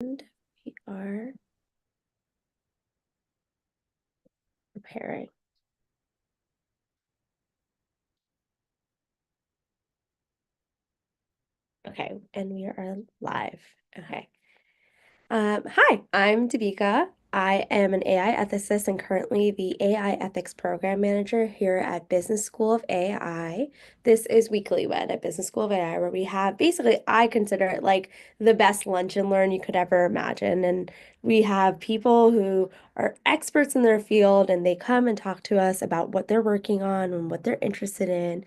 And we are preparing. Okay, and we are live. Okay. Hi, I'm Debika. I am an AI ethicist and currently the AI Ethics Program Manager here at Business School of AI. This is WeeklyWed at Business School of AI, where we have basically, I consider it like the best lunch and learn you could ever imagine. And we have people who are experts in their field and they come and talk to us about what they're working on and what they're interested in.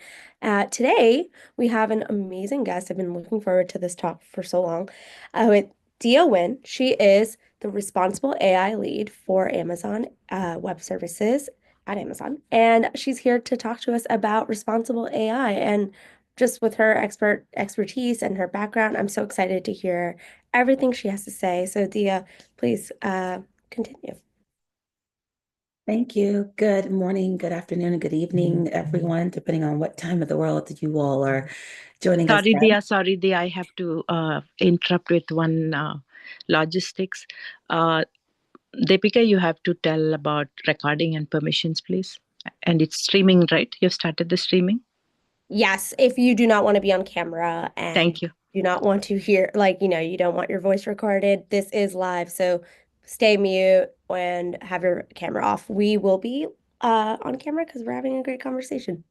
Today, we have an amazing guest. I've been looking forward to this talk for so long. With Diya Wynn. She is the responsible AI lead for Amazon Web Services at Amazon. And she's here to talk to us about responsible AI. And just with her expertise and her background, I'm so excited to hear everything she has to say. So, Diya, please continue. Thank you. Good morning, good afternoon, and good evening, everyone, depending on what time of the world that you all are joining us from. Sorry, Diya, I have to interrupt with one logistics. Uh, Debika, you have to tell about recording and permissions, please. And it's streaming, right? You've started the streaming? Yes, if you do not want to be on camera and Thank you. do not want to hear, like, you don't want your voice recorded, this is live. So stay mute and have your camera off. We will be on camera because we're having a great conversation.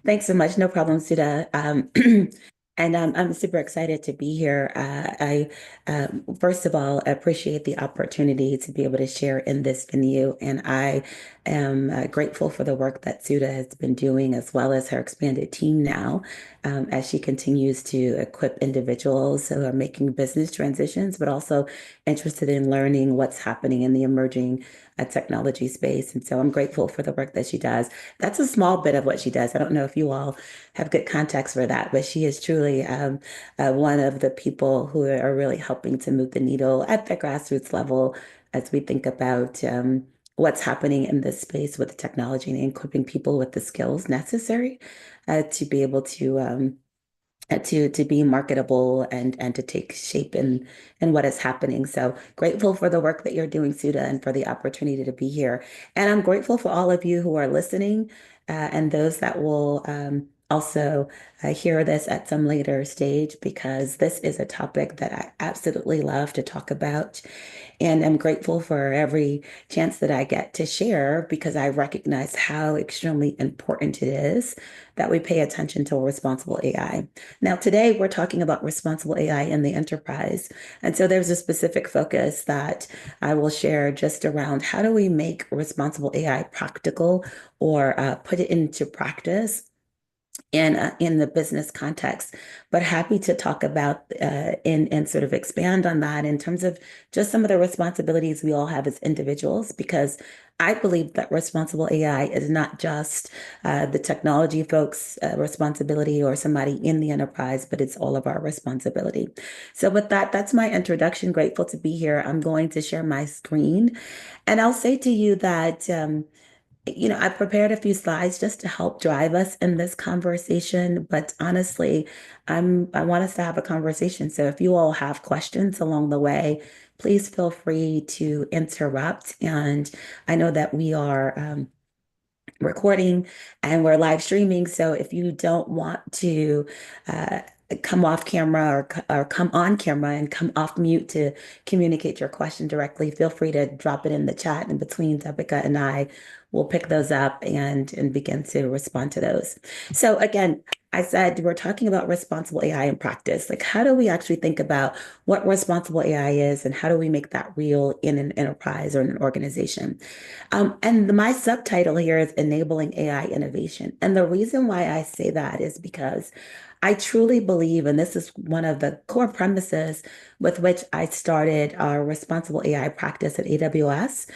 Thanks so much. No problem, Sudha. And I'm super excited to be here. First of all, appreciate the opportunity to be able to share in this venue. And I am grateful for the work that Sudha has been doing, as well as her expanded team now, as she continues to equip individuals who are making business transitions, but also interested in learning what's happening in the emerging technology space. And so I'm grateful for the work that she does. That's a small bit of what she does. I don't know if you all have good context for that, but she is truly one of the people who are really helping to move the needle at the grassroots level as we think about what's happening in this space with technology and equipping people with the skills necessary to be able to be marketable and to take shape in what is happening. So grateful for the work that you're doing, Sudha, and for the opportunity to be here. And I'm grateful for all of you who are listening and those that will also hear this at some later stage, because this is a topic that I absolutely love to talk about. And I'm grateful for every chance that I get to share, because I recognize how extremely important it is that we pay attention to responsible AI. Now, today we're talking about responsible AI in the enterprise. And so there's a specific focus that I will share just around how do we make responsible AI practical, or put it into practice in the business context, but happy to talk about and sort of expand on that in terms of just some of the responsibilities we all have as individuals, because I believe that responsible AI is not just the technology folks' responsibility or somebody in the enterprise, but it's all of our responsibility. So with that, that's my introduction. Grateful to be here. I'm going to share my screen, and I'll say to you that I prepared a few slides just to help drive us in this conversation, but honestly, I want us to have a conversation. So if you all have questions along the way, please feel free to interrupt. And I know that we are recording and we're live streaming. So if you don't want to uh, come off camera, or come on camera and come off mute to communicate your question directly, feel free to drop it in the chat, and between Debika and I, we'll pick those up and begin to respond to those. So again, I said we're talking about responsible AI in practice. Like, how do we actually think about what responsible AI is, and how do we make that real in an enterprise or in an organization? And my subtitle here is Enabling AI Innovation. And the reason why I say that is because I truly believe, and this is one of the core premises with which I started our responsible AI practice at AWS.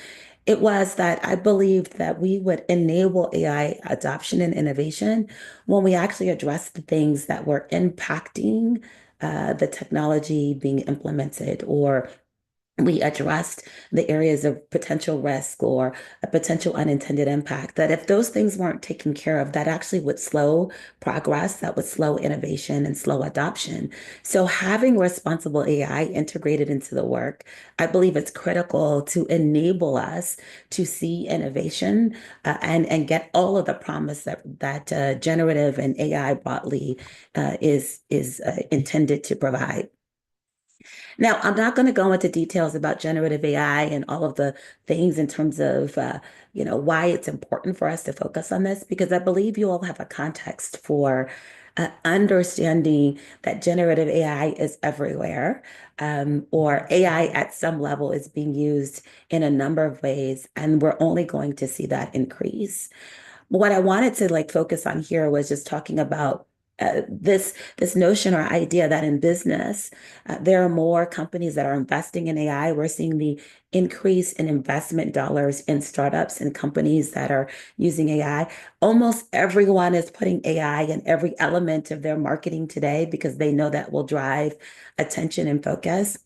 It was that I believed that we would enable AI adoption and innovation when we actually address the things that were impacting the technology being implemented, or we addressed the areas of potential risk or a potential unintended impact, that if those things weren't taken care of, that actually would slow progress, that would slow innovation and slow adoption. So having responsible AI integrated into the work, I believe it's critical to enable us to see innovation and get all of the promise that generative and AI broadly is intended to provide. Now, I'm not going to go into details about generative AI and all of the things in terms of, why it's important for us to focus on this, because I believe you all have a context for understanding that generative AI is everywhere, or AI at some level is being used in a number of ways, and we're only going to see that increase. What I wanted to focus on here was just talking about this notion or idea that in business, there are more companies that are investing in AI. We're seeing the increase in investment dollars in startups and companies that are using AI. Almost everyone is putting AI in every element of their marketing today because they know that will drive attention and focus.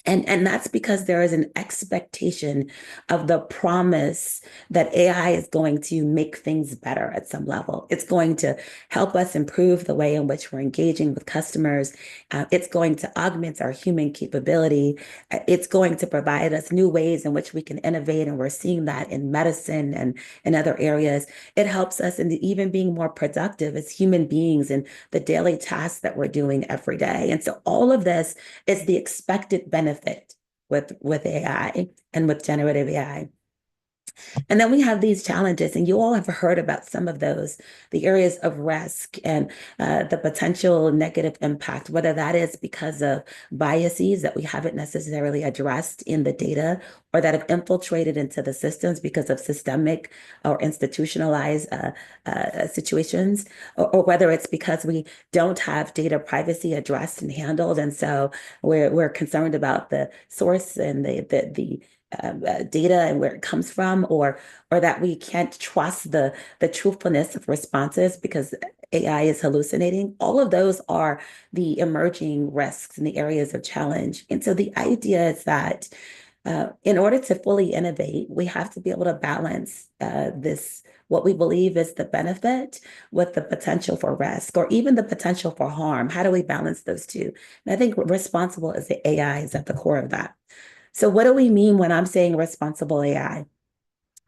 And that's because there is an expectation of the promise that AI is going to make things better at some level. It's going to help us improve the way in which we're engaging with customers. It's going to augment our human capability. It's going to provide us new ways in which we can innovate. And we're seeing that in medicine and in other areas. It helps us in even being more productive as human beings in the daily tasks that we're doing every day. And so all of this is the expected benefit with AI and with generative AI. And then we have these challenges, and you all have heard about some of those, the areas of risk and the potential negative impact, whether that is because of biases that we haven't necessarily addressed in the data or that have infiltrated into the systems because of systemic or institutionalized situations, or whether it's because we don't have data privacy addressed and handled. And so we're concerned about the source and the data and where it comes from, or that we can't trust the truthfulness of responses because AI is hallucinating. All of those are the emerging risks and the areas of challenge. And so the idea is that in order to fully innovate, we have to be able to balance this, what we believe is the benefit with the potential for risk or even the potential for harm. How do we balance those two? And I think responsible as the AI is at the core of that. So what do we mean when I'm saying responsible AI?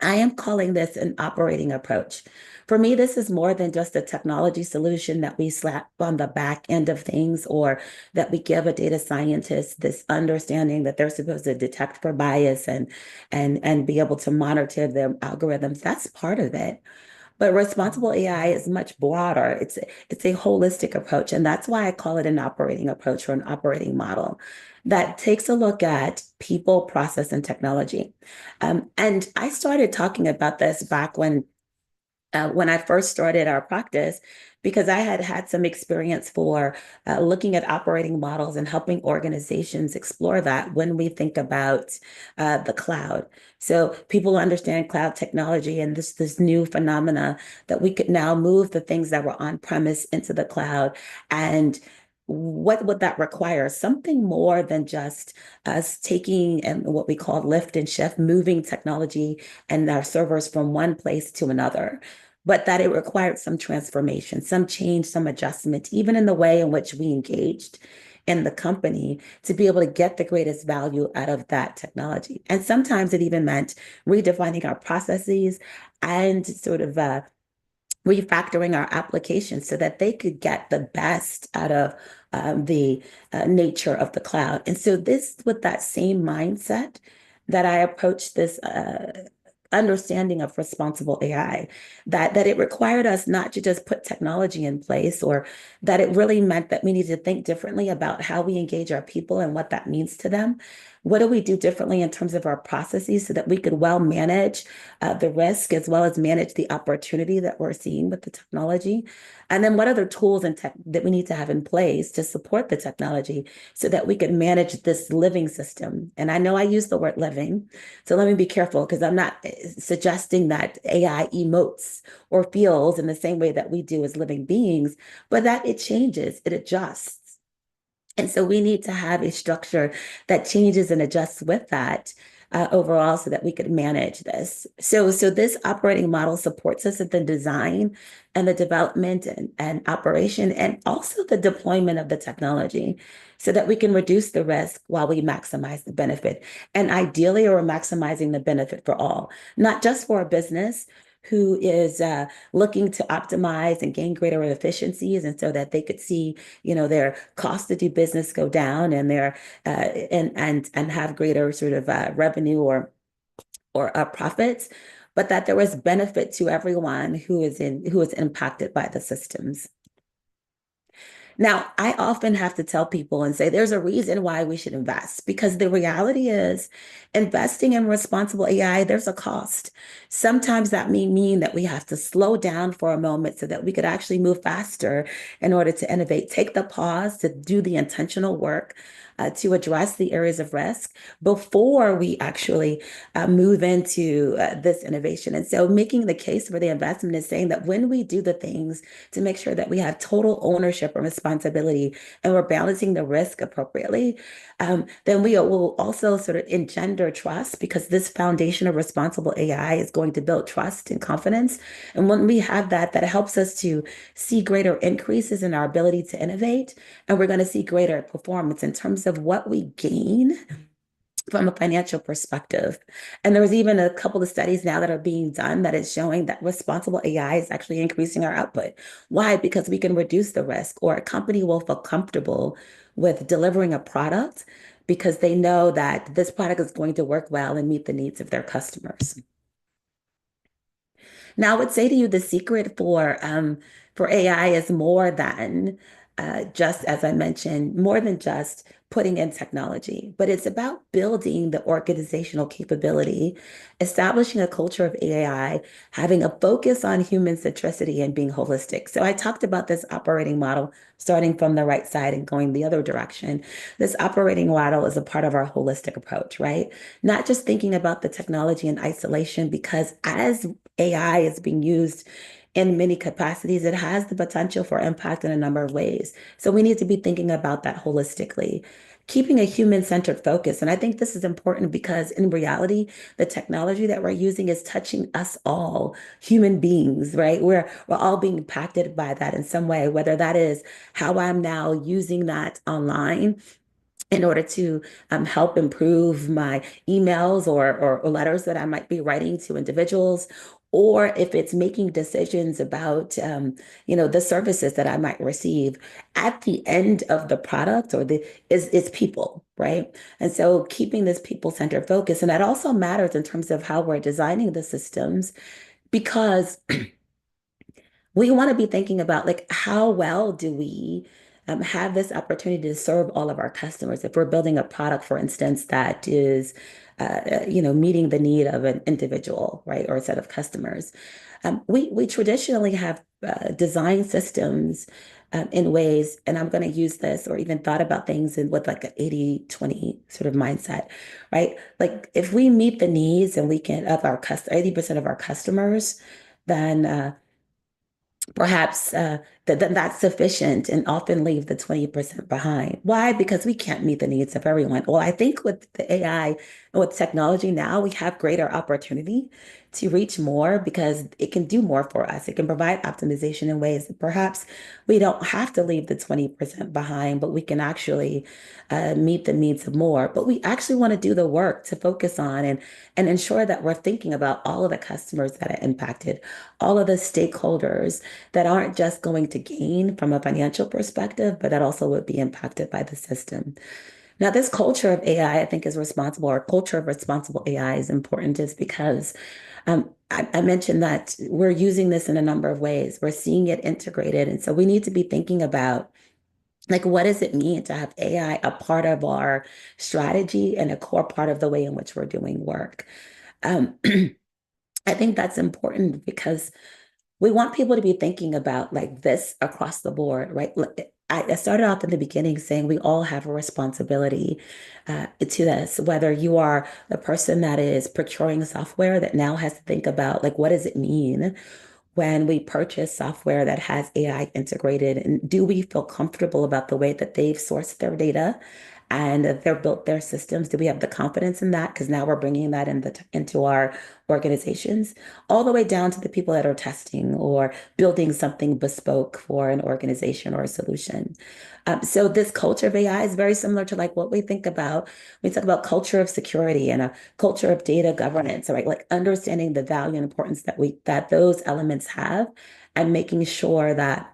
I am calling this an operating approach. For me, this is more than just a technology solution that we slap on the back end of things, or that we give a data scientist this understanding that they're supposed to detect for bias and be able to monitor their algorithms. That's part of it. But responsible AI is much broader. It's a holistic approach. And that's why I call it an operating approach or an operating model that takes a look at people, process, and technology. And I started talking about this back when I first started our practice, because I had had some experience for looking at operating models and helping organizations explore that when we think about the cloud. So people understand cloud technology and this new phenomena that we could now move the things that were on premise into the cloud. And what would that require? Something more than just us taking and what we call lift and shift, moving technology and our servers from one place to another, but that it required some transformation, some change, some adjustment, even in the way in which we engaged in the company to be able to get the greatest value out of that technology. And sometimes it even meant redefining our processes and sort of refactoring our applications so that they could get the best out of the nature of the cloud. And so this, with that same mindset that I approached this understanding of responsible AI, that it required us not to just put technology in place, or that it really meant that we need to think differently about how we engage our people and what that means to them. What do we do differently in terms of our processes so that we could well manage the risk as well as manage the opportunity that we're seeing with the technology? And then what other tools and tech that we need to have in place to support the technology so that we can manage this living system? And I know I use the word living, so let me be careful because I'm not suggesting that AI emotes or feels in the same way that we do as living beings, but that it changes, it adjusts. And so we need to have a structure that changes and adjusts with that overall so that we could manage this. So this operating model supports us at the design and the development and operation and also the deployment of the technology so that we can reduce the risk while we maximize the benefit. And ideally, we're maximizing the benefit for all, not just for a business who is looking to optimize and gain greater efficiencies and so that they could see their cost to do business go down and their and have greater sort of revenue or profits, but that there was benefit to everyone who is impacted by the systems. Now, I often have to tell people and say there's a reason why we should invest because the reality is investing in responsible AI, there's a cost. Sometimes that may mean that we have to slow down for a moment so that we could actually move faster in order to innovate, take the pause to do the intentional work. To address the areas of risk before we actually move into this innovation. And so, making the case for the investment is saying that when we do the things to make sure that we have total ownership and responsibility and we're balancing the risk appropriately, then we will also sort of engender trust because this foundation of responsible AI is going to build trust and confidence. And when we have that, that helps us to see greater increases in our ability to innovate. And we're going to see greater performance in terms of what we gain from a financial perspective. And there's even a couple of studies now that are being done that is showing that responsible AI is actually increasing our output. Why? Because we can reduce the risk, or a company will feel comfortable with delivering a product because they know that this product is going to work well and meet the needs of their customers. Now, I would say to you, the secret for AI is more than just as I mentioned, more than just putting in technology, but it's about building the organizational capability, establishing a culture of AI, having a focus on human centricity and being holistic. So I talked about this operating model starting from the right side and going the other direction. This operating model is a part of our holistic approach, right? Not just thinking about the technology in isolation, because as AI is being used in many capacities, it has the potential for impact in a number of ways. So we need to be thinking about that holistically, keeping a human-centered focus. And I think this is important because in reality, the technology that we're using is touching us all, human beings, right? We're all being impacted by that in some way, whether that is how I'm now using that online in order to help improve my emails or letters that I might be writing to individuals, or if it's making decisions about the services that I might receive. At the end of the product or the is people, right? And so keeping this people-centered focus, and that also matters in terms of how we're designing the systems, because we want to be thinking about like how well do we have this opportunity to serve all of our customers if we're building a product, for instance, that is meeting the need of an individual, right, or a set of customers. We traditionally have design systems in ways, and I'm going to use this or even thought about things in with like an 80-20 sort of mindset, right? Like if we meet the needs and we can of our 80% of our customers, then perhaps that's sufficient and often leave the 20% behind. Why? Because we can't meet the needs of everyone. Well, I think with the AI and with technology now, we have greater opportunity to reach more because it can do more for us. It can provide optimization in ways that perhaps we don't have to leave the 20% behind, but we can actually meet the needs of more. But we actually want to do the work to focus on and ensure that we're thinking about all of the customers that are impacted, all of the stakeholders that aren't just going to gain from a financial perspective, but that also would be impacted by the system. Now, this culture of AI, I think, is responsible, or culture of responsible AI is important just because I mentioned that we're using this in a number of ways. We're seeing it integrated. And so we need to be thinking about like, what does it mean to have AI a part of our strategy and a core part of the way in which we're doing work? Um, I think that's important because we want people to be thinking about like this across the board, right? I started off in the beginning saying we all have a responsibility to this, whether you are the person that is procuring software that now has to think about like, what does it mean? when we purchase software that has AI integrated? And do we feel comfortable about the way that they've sourced their data and that they're built their systems? Do we have the confidence in that? Because now we're bringing that into our organizations, all the way down to the people that are testing or building something bespoke for an organization or a solution. So this culture of AI is very similar to like what we think about. We talk about culture of security and a culture of data governance, right? Like understanding the value and importance that those elements have, and making sure that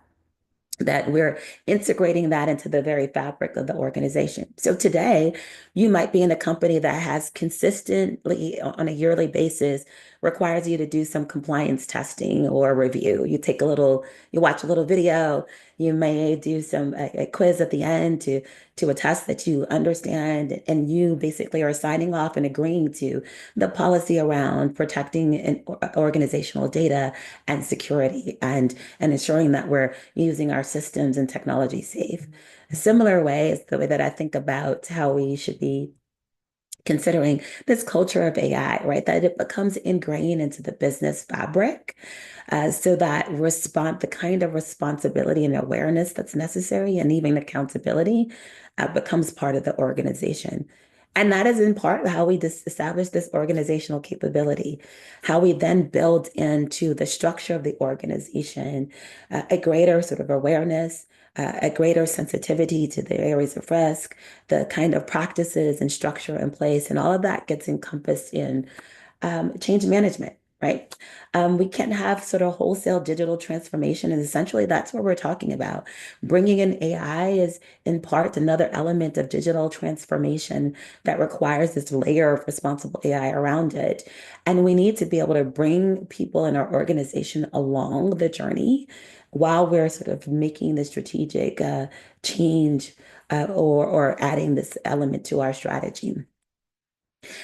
we're integrating that into the very fabric of the organization. So today, you might be in a company that has consistently, on a yearly basis, requires you to do some compliance testing or review. You watch a little video, you may do a quiz at the end to attest that you understand, and you basically are signing off and agreeing to the policy around protecting organizational data and security and ensuring that we're using our systems and technology safe. A similar way is the way that I think about how we should be considering this culture of AI, right? That it becomes ingrained into the business fabric, so that the kind of responsibility and awareness that's necessary and even accountability becomes part of the organization. And that is in part how we establish this organizational capability, how we then build into the structure of the organization a greater sort of awareness, a greater sensitivity to the areas of risk, the kind of practices and structure in place, and all of that gets encompassed in change management, right? We can't have sort of wholesale digital transformation, and essentially that's what we're talking about. Bringing in AI is in part another element of digital transformation that requires this layer of responsible AI around it. And we need to be able to bring people in our organization along the journey while we're sort of making the strategic change or adding this element to our strategy.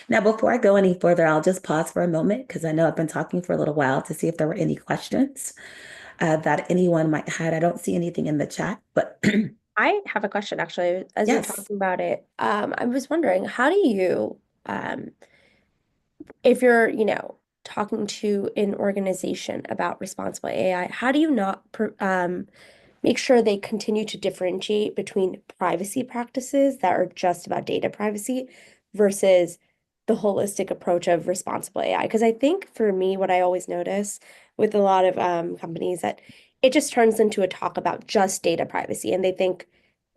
Now, before I go any further, I'll just pause for a moment because I know I've been talking for a little while to see if there were any questions that anyone might have. I don't see anything in the chat, but I have a question actually, as you're yes. talking about it. I was wondering, how do you, if you're, talking to an organization about responsible AI, how do you not make sure they continue to differentiate between privacy practices that are just about data privacy versus the holistic approach of responsible AI? Because I think for me, what I always notice with a lot of companies that it just turns into a talk about just data privacy, and they think,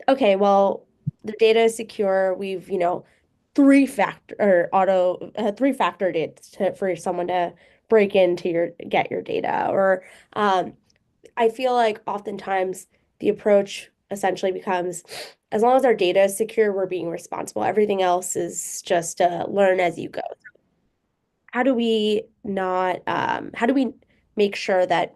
okay, well, the data is secure. We've, three-factored it for someone to break into get your data. Or I feel like oftentimes the approach essentially becomes, as long as our data is secure, we're being responsible. Everything else is just learn as you go. How do we make sure that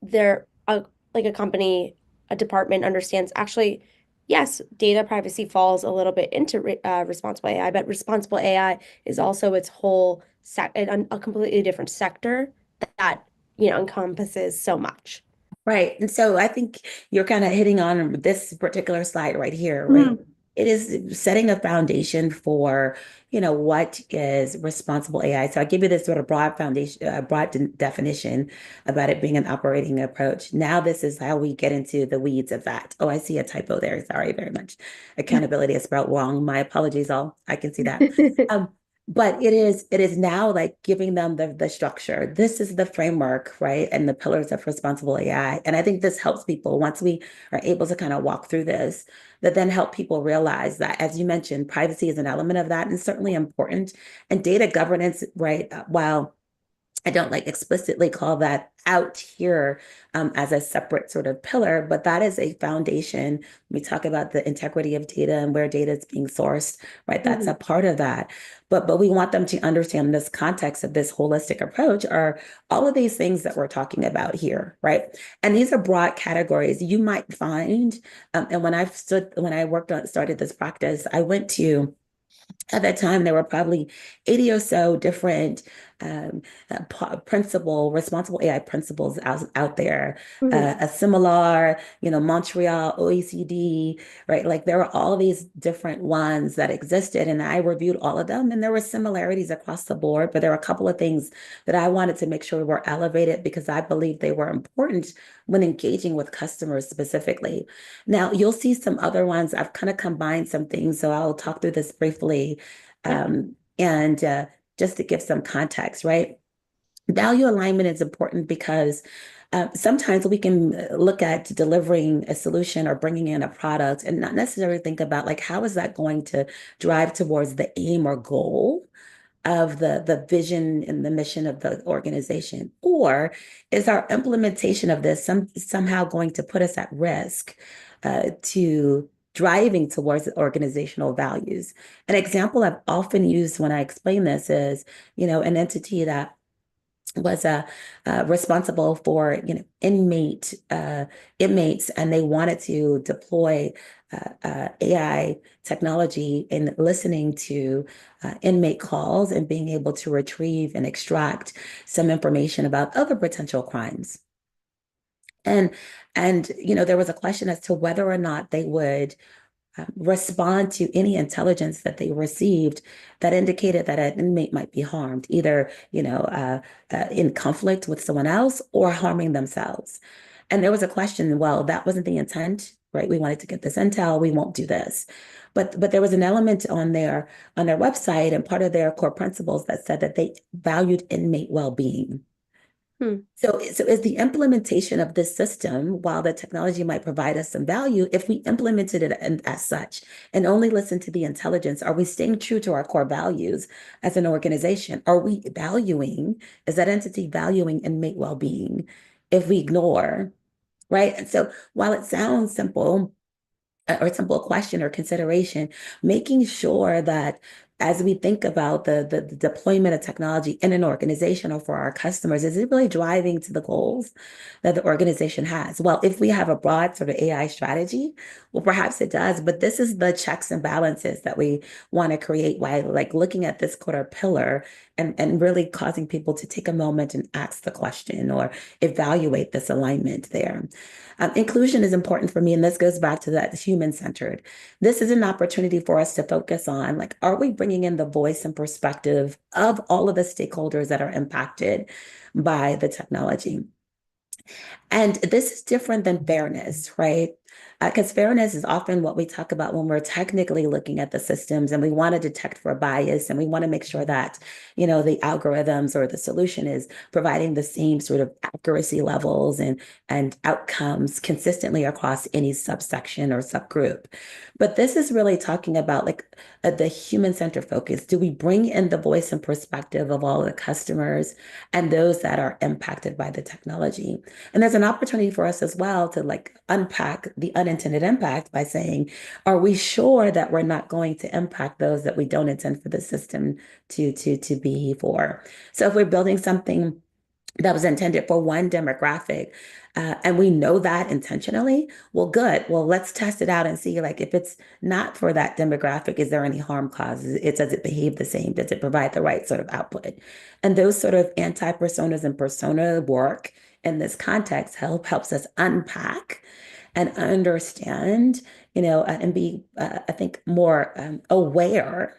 they're like a company, a department understands actually, yes, data privacy falls a little bit into responsible AI, but responsible AI is also its whole a completely different sector that, encompasses so much. Right. And so I think you're kind of hitting on this particular slide right here, right? Mm. It is setting a foundation for, what is responsible AI. So I give you this sort of broad foundation, definition about it being an operating approach. Now this is how we get into the weeds of that. Oh, I see a typo there. Sorry very much. Accountability is spelled wrong. My apologies all. I can see that. Um, but it is now like giving them the structure. This is the framework, right? And the pillars of responsible AI. And I think this helps people once we are able to kind of walk through this, that then help people realize that, as you mentioned, privacy is an element of that and certainly important. And data governance, right? While I don't like explicitly call that out here as a separate sort of pillar, but that is a foundation. We talk about the integrity of data and where data is being sourced, right? That's a part of that. But we want them to understand this context of this holistic approach are all of these things that we're talking about here, right? And these are broad categories you might find. And when I started this practice, I went to at that time, there were probably 80 or so different responsible AI principles out there, Mhm. a similar, Montreal, OECD, right? Like there were all these different ones that existed, and I reviewed all of them, and there were similarities across the board, but there were a couple of things that I wanted to make sure were elevated because I believe they were important when engaging with customers specifically. Now, you'll see some other ones. I've kind of combined some things, so I'll talk through this briefly. Yeah. And just to give some context, right? Value alignment is important because sometimes we can look at delivering a solution or bringing in a product and not necessarily think about like how is that going to drive towards the aim or goal of the vision and the mission of the organization, or is our implementation of this somehow going to put us at risk to driving towards organizational values? An example I've often used when I explain this is, an entity that was responsible for inmates, and they wanted to deploy AI technology in listening to inmate calls and being able to retrieve and extract some information about other potential crimes. And there was a question as to whether or not they would respond to any intelligence that they received that indicated that an inmate might be harmed, either, in conflict with someone else or harming themselves. And there was a question, well, that wasn't the intent, right? We wanted to get this intel, we won't do this. But there was an element on their website and part of their core principles that said that they valued inmate well-being. Hmm. So is the implementation of this system, while the technology might provide us some value, if we implemented it as such and only listen to the intelligence, are we staying true to our core values as an organization? Are we is that entity valuing inmate well-being if we ignore, right? And so while it sounds simple, or simple question or consideration, making sure that as we think about the deployment of technology in an organization or for our customers, is it really driving to the goals that the organization has? Well, if we have a broad sort of AI strategy, well, perhaps it does, but this is the checks and balances that we want to create while like looking at this quarter pillar and really causing people to take a moment and ask the question or evaluate this alignment there. Inclusion is important for me, and this goes back to that human-centered. This is an opportunity for us to focus on, like, are we bringing in the voice and perspective of all of the stakeholders that are impacted by the technology? And this is different than fairness, right? Because fairness is often what we talk about when we're technically looking at the systems and we want to detect for bias and we want to make sure that, the algorithms or the solution is providing the same sort of accuracy levels and outcomes consistently across any subsection or subgroup. But this is really talking about like the human-centered focus. Do we bring in the voice and perspective of all the customers and those that are impacted by the technology? And there's an opportunity for us as well to like unpack the unintended impact by saying, are we sure that we're not going to impact those that we don't intend for the system to be for? So if we're building something that was intended for one demographic, and we know that intentionally, well, good. Well, let's test it out and see, like, if it's not for that demographic, is there any harm caused? Does it behave the same? Does it provide the right sort of output? And those sort of anti-personas and persona work in this context helps us unpack and understand, and be, I think, more aware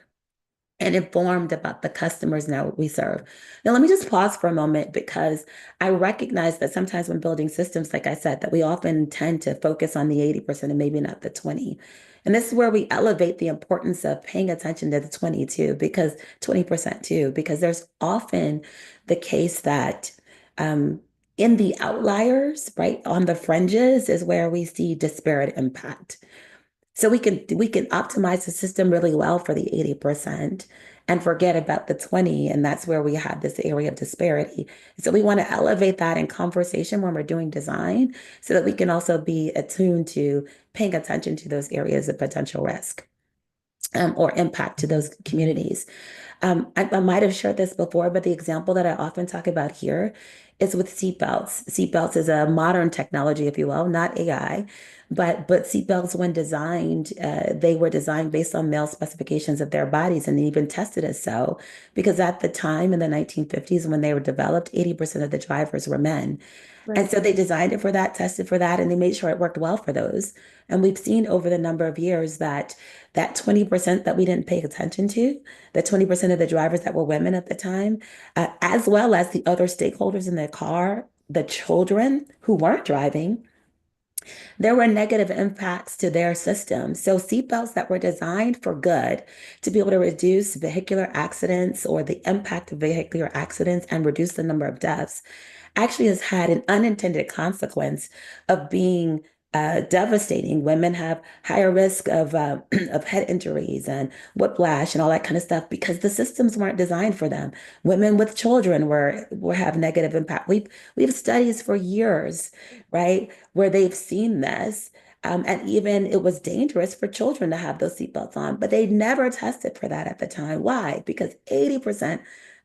and informed about the customers now we serve. Now, let me just pause for a moment because I recognize that sometimes when building systems, like I said, that we often tend to focus on the 80% and maybe not the 20. And this is where we elevate the importance of paying attention to the 20 too, because 20% too, because there's often the case that in the outliers, right, on the fringes is where we see disparate impact. So we can optimize the system really well for the 80% and forget about the 20, and that's where we have this area of disparity. So we want to elevate that in conversation when we're doing design so that we can also be attuned to paying attention to those areas of potential risk or impact to those communities. I might have shared this before, but the example that I often talk about here is with seatbelts. Seatbelts is a modern technology, if you will, not AI, but seatbelts, when designed, they were designed based on male specifications of their bodies and even tested as so, because at the time in the 1950s when they were developed, 80% of the drivers were men. And Right. so they designed it for that, tested for that, and they made sure it worked well for those. And we've seen over the number of years that that 20% that we didn't pay attention to, the 20% of the drivers that were women at the time, as well as the other stakeholders in the car, the children who weren't driving, there were negative impacts to their system. So seatbelts that were designed for good to be able to reduce vehicular accidents or the impact of vehicular accidents and reduce the number of deaths actually has had an unintended consequence of being devastating. Women have higher risk of of head injuries and whiplash and all that kind of stuff because the systems weren't designed for them. Women with children were have negative impact. We've studies for years, right, where they've seen this. And even it was dangerous for children to have those seatbelts on, but they never tested for that at the time. Why? Because 80%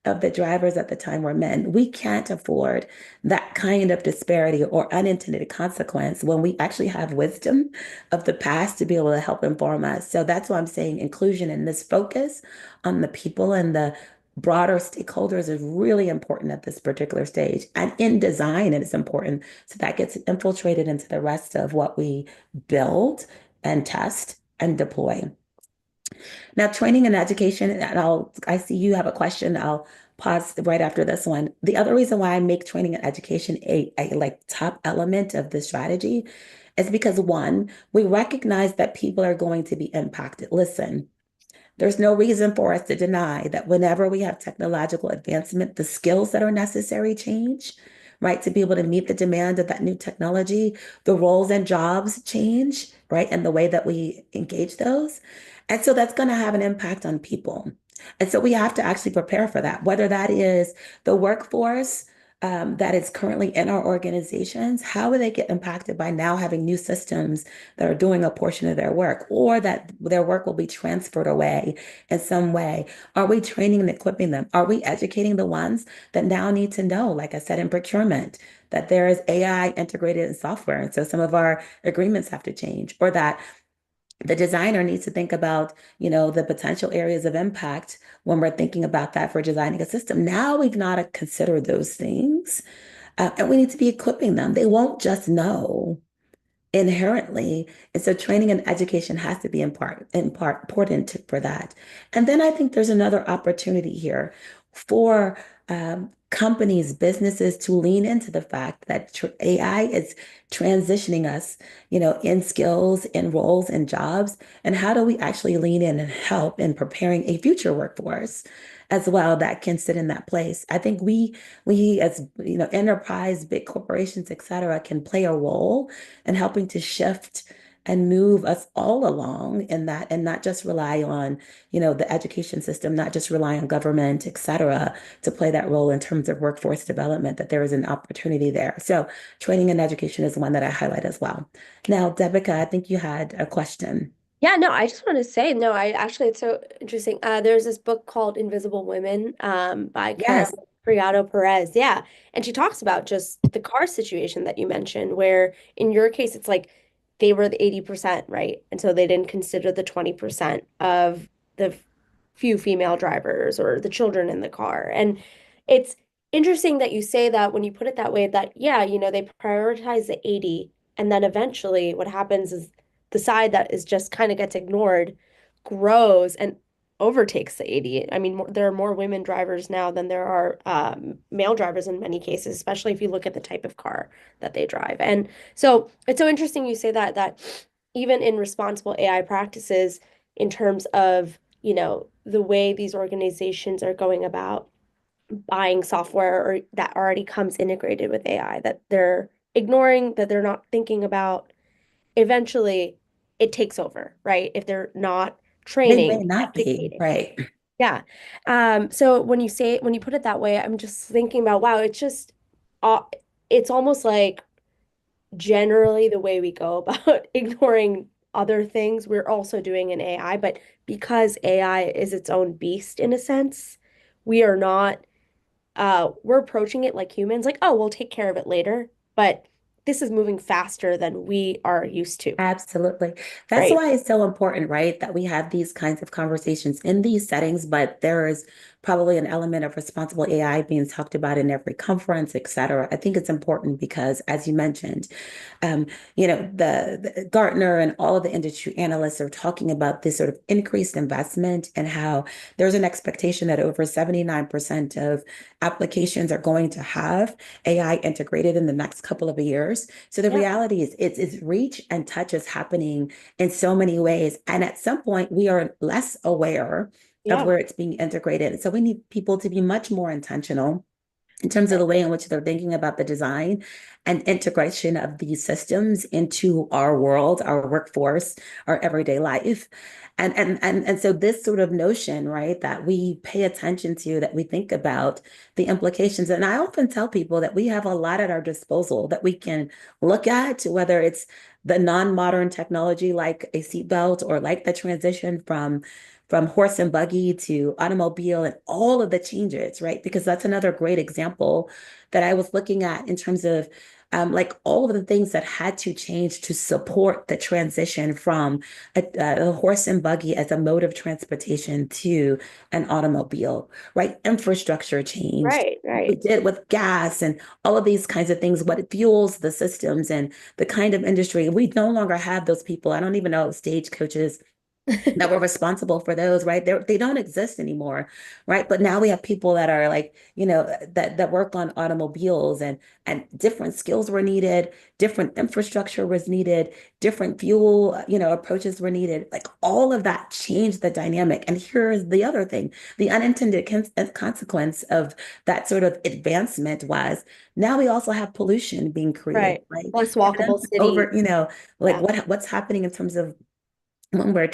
of the drivers at the time were men. We can't afford that kind of disparity or unintended consequence when we actually have wisdom of the past to be able to help inform us. So that's why I'm saying inclusion and this focus on the people and the broader stakeholders is really important at this particular stage. And in design, it's important. So that gets infiltrated into the rest of what we build and test and deploy. Now, training and education, and I see you have a question. I'll pause right after this one. The other reason why I make training and education a like top element of the strategy is because one, we recognize that people are going to be impacted. Listen, there's no reason for us to deny that whenever we have technological advancement, the skills that are necessary change, right? To be able to meet the demand of that new technology, the roles and jobs change, right? And the way that we engage those. And so that's going to have an impact on people. And so we have to actually prepare for that, whether that is the workforce that is currently in our organizations, how will they get impacted by now having new systems that are doing a portion of their work, or that their work will be transferred away in some way? Are we training and equipping them? Are we educating the ones that now need to know, like I said, in procurement, that there is AI integrated in software? And so some of our agreements have to change, or that the designer needs to think about, the potential areas of impact when we're thinking about that for designing a system. Now we've got to consider those things, and we need to be equipping them. They won't just know inherently. And so training and education has to be in part important for that. And then I think there's another opportunity here for companies, businesses to lean into the fact that AI is transitioning us, in skills, in roles, and jobs. And how do we actually lean in and help in preparing a future workforce as well that can sit in that place? I think we as enterprise, big corporations, et cetera, can play a role in helping to shift and move us all along in that, and not just rely on, the education system, not just rely on government, et cetera, to play that role in terms of workforce development, that there is an opportunity there. So training and education is one that I highlight as well. Now, Debika, I think you had a question. Yeah, no, I just want to say, no, I actually, it's so interesting. There's this book called Invisible Women, by Yes. Carol Criado Perez. Yeah. And she talks about just the car situation that you mentioned, where in your case, it's like they were the 80%, right? And so they didn't consider the 20% of the few female drivers or the children in the car. And it's interesting that you say that when you put it that way, that, yeah, they prioritize the 80. And then eventually what happens is the side that is just kind of gets ignored grows and overtakes the 80. I mean, there are more women drivers now than there are male drivers in many cases, especially if you look at the type of car that they drive. And so it's so interesting you say that even in responsible AI practices, in terms of, the way these organizations are going about buying software or that already comes integrated with AI, that they're ignoring, that they're not thinking about eventually it takes over, right? If they're not They training, may not be, educating. right? Yeah. So when you put it that way, I'm just thinking about, wow, uh, it's almost like generally the way we go about ignoring other things, we're also doing in AI, but because AI is its own beast in a sense, we are not we're approaching it like humans, like, oh, we'll take care of it later. But this is moving faster than we are used to, Absolutely. That's right? why it's so important, right? That we have these kinds of conversations in these settings, but there is probably an element of responsible AI being talked about in every conference, et cetera. I think it's important because, as you mentioned, um, the Gartner and all of the industry analysts are talking about this sort of increased investment and how there's an expectation that over 79% of applications are going to have AI integrated in the next couple of years. So the Yeah. reality is it's reach and touch is happening in so many ways. And at some point we are less aware of Yeah. where it's being integrated. So we need people to be much more intentional in terms of Right. the way in which they're thinking about the design and integration of these systems into our world, our workforce, our everyday life. And so this sort of notion, right, that we pay attention to, that we think about the implications. And I often tell people that we have a lot at our disposal that we can look at, whether it's the non-modern technology like a seatbelt or like the transition from horse and buggy to automobile and all of the changes, right? Because that's another great example that I was looking at in terms of like all of the things that had to change to support the transition from a horse and buggy as a mode of transportation to an automobile, right? Infrastructure changed. Right. What we Right. did with gas and all of these kinds of things, what fuels the systems and the kind of industry. We no longer have those people. I don't even know stagecoaches that were responsible for those, right? They don't exist anymore, right? But now we have people that are like, that work on automobiles and different skills were needed, different infrastructure was needed, different fuel, approaches were needed. Like all of that changed the dynamic. And here's the other thing, the unintended consequence of that sort of advancement was now we also have pollution being created, Right. right? Less And then walkable over, city. like Yeah. what's happening in terms of when we're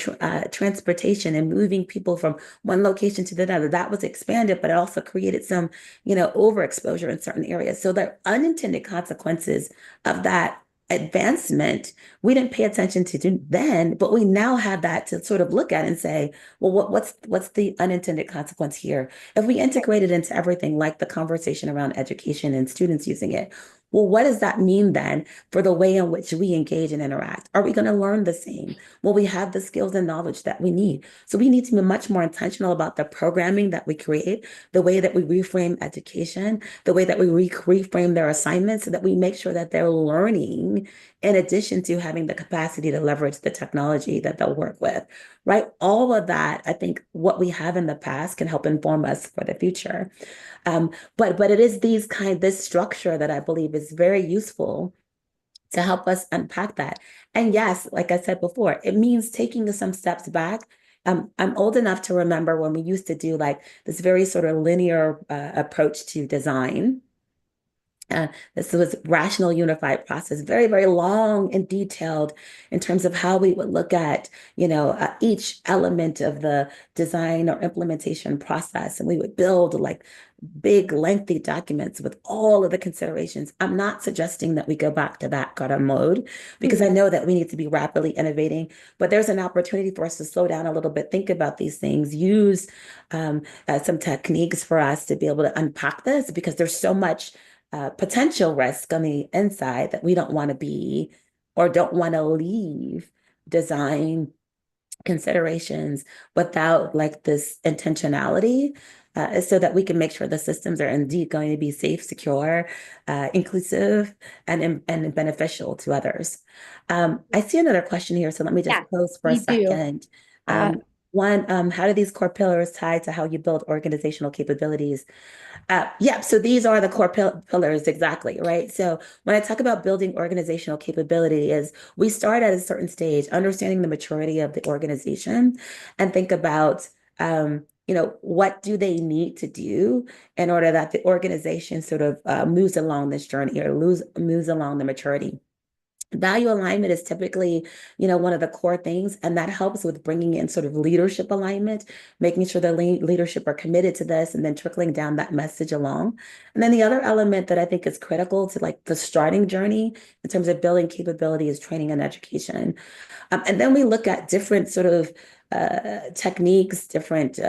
transportation and moving people from one location to the other, that was expanded, but it also created some, overexposure in certain areas. So the unintended consequences of that advancement, we didn't pay attention to then, but we now have that to sort of look at and say, well, what's the unintended consequence here? If we integrate it into everything, like the conversation around education and students using it, well, what does that mean then for the way in which we engage and interact? Are we going to learn the same? Will we have the skills and knowledge that we need? So we need to be much more intentional about the programming that we create, the way that we reframe education, the way that we reframe their assignments so that we make sure that they're learning in addition to having the capacity to leverage the technology that they'll work with, right? All of that, I think what we have in the past can help inform us for the future. But it is this structure that I believe is very useful to help us unpack that. And yes, like I said before, it means taking some steps back. I'm old enough to remember when we used to do like this very sort of linear approach to design. This was rational unified process, very, very long and detailed in terms of how we would look at, each element of the design or implementation process. And we would build like big, lengthy documents with all of the considerations. I'm not suggesting that we go back to that kind of mode because I Mhm. know that we need to be rapidly innovating, but there's an opportunity for us to slow down a little bit, think about these things, use some techniques for us to be able to unpack this because there's so much potential risk on the inside that we don't want to be or don't want to leave design considerations without like this intentionality so that we can make sure the systems are indeed going to be safe, secure, inclusive, and beneficial to others. I see another question here, so let me just Yeah, pose for a we do. second. Uh, One, how do these core pillars tie to how you build organizational capabilities? Yeah, so these are the core pillars exactly, right? So when I talk about building organizational capability is we start at a certain stage, understanding the maturity of the organization and think about what do they need to do in order that the organization sort of moves along this journey or moves along the maturity. Value alignment is typically, one of the core things, and that helps with bringing in sort of leadership alignment, making sure the leadership are committed to this, and then trickling down that message along. And then the other element that I think is critical to like the starting journey in terms of building capability is training and education. And then we look at different sort of techniques, different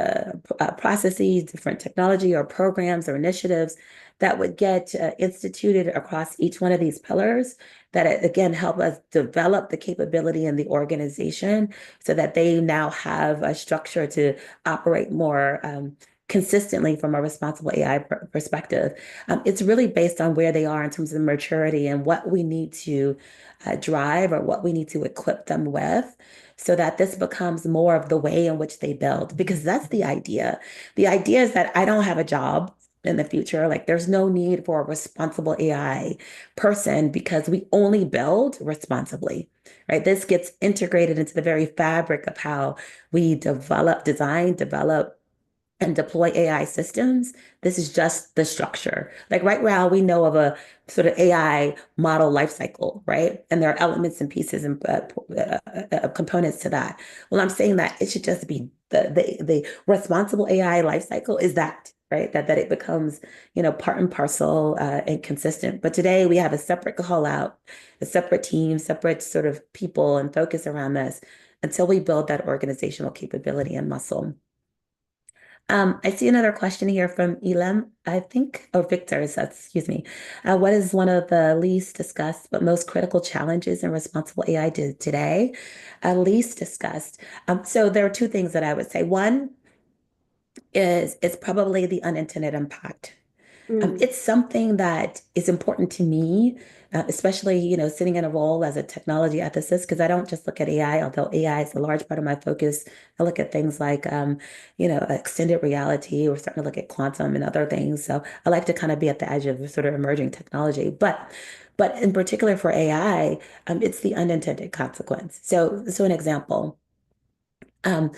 processes, different technology or programs or initiatives that would get instituted across each one of these pillars that again help us develop the capability in the organization so that they now have a structure to operate more consistently from a responsible AI perspective. It's really based on where they are in terms of maturity and what we need to drive or what we need to equip them with so that this becomes more of the way in which they build, because that's the idea. The idea is that I don't have a job in the future. Like there's no need for a responsible AI person because we only build responsibly, right? This gets integrated into the very fabric of how we develop, design, develop, and deploy AI systems. This is just the structure. Like right now, we know of a sort of AI model lifecycle, right? And there are elements and pieces and components to that. Well, I'm saying that it should just be the responsible AI lifecycle is that, right? That it becomes, part and parcel and consistent. But today we have a separate call out, a separate team, separate sort of people and focus around this until we build that organizational capability and muscle. I see another question here from Elam, I think, or Victor says, excuse me. What is one of the least discussed but most critical challenges in responsible AI today? Least discussed. So there are two things that I would say. One is it's probably the unintended impact. Mm, It's something that is important to me, especially, sitting in a role as a technology ethicist, because I don't just look at AI, although AI is a large part of my focus. I look at things like, extended reality. We're starting to look at quantum and other things. So I like to kind of be at the edge of sort of emerging technology. But in particular for AI, it's the unintended consequence. So an example. Um,